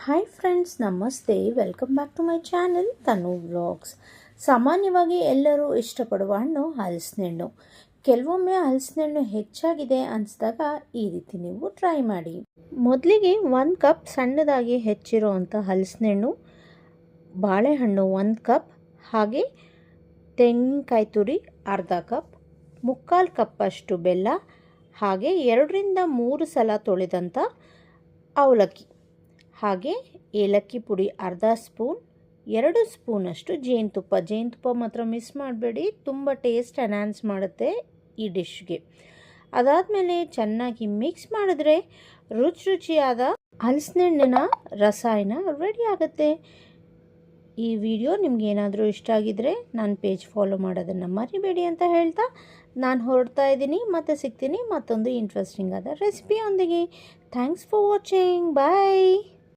Hi friends, ನಮಸ್ತೆ. Welcome back to my channel Tanu vlogs. ಸಾಮಾನ್ಯವಾಗಿ ಎಲ್ಲರೂ ಇಷ್ಟಪಡುವ ಹಣ್ಣು ಹಲಸಿನ ಹಣ್ಣು. ಕೆಲವೊಮ್ಮೆ ಹಲಸಿನ ಹಣ್ಣು ಹೆಚ್ಚಾಗಿದೆ ಅನಿಸಿದಾಗ ಈ ರೀತಿ ನೀವು ಟ್ರೈ ಮಾಡಿ. ಮೊದಲಿಗೆ 1 ಕಪ್ ಸಣ್ಣದಾಗಿ ಹೆಚ್ಚಿರುವಂಥ ಹಲಸಿನ ಹಣ್ಣು, ಬಾಳೆಹಣ್ಣು 1 ಕಪ್, ಹಾಗೆ ತೆಂಗಿನಕಾಯಿ ತುರಿ ಅರ್ಧ ಕಪ್, 3/4 ಕಪ್ಪಷ್ಟು ಬೆಲ್ಲ, ಹಾಗೆ 2ರಿಂದ 3 ಸಲ ತೊಳೆದಂಥ ಅವಲಕ್ಕಿ, ಹಾಗೆ ಏಲಕ್ಕಿ ಪುಡಿ ಅರ್ಧ ಸ್ಪೂನ್, 2 ಸ್ಪೂನಷ್ಟು ಜೇನುತುಪ್ಪ ಮಾತ್ರ ಮಿಸ್ ಮಾಡಬೇಡಿ, ತುಂಬ ಟೇಸ್ಟ್ ಎನ್ಹಾನ್ಸ್ ಮಾಡುತ್ತೆ ಈ ಡಿಶ್ಗೆ. ಅದಾದಮೇಲೆ ಚೆನ್ನಾಗಿ ಮಿಕ್ಸ್ ಮಾಡಿದ್ರೆ ರುಚಿಯಾದ ಹಲಸಿನ ಹಣ್ಣಿನ ರಸಾಯನ ರೆಡಿ ಆಗುತ್ತೆ. ಈ ವಿಡಿಯೋ ನಿಮ್ಗೆ ಏನಾದರೂ ಇಷ್ಟ ಆಗಿದ್ರೆ ನನ್ನ ಪೇಜ್ ಫಾಲೋ ಮಾಡೋದನ್ನು ಮರಿಬೇಡಿ ಅಂತ ಹೇಳ್ತಾ ನಾನು ಹೊರಡ್ತಾ ಇದ್ದೀನಿ. ಮತ್ತೆ ಸಿಗ್ತೀನಿ ಮತ್ತೊಂದು ಇಂಟ್ರೆಸ್ಟಿಂಗ್ ಆದ ರೆಸಿಪಿಯೊಂದಿಗೆ. Thanks for watching. ಬಾಯ್.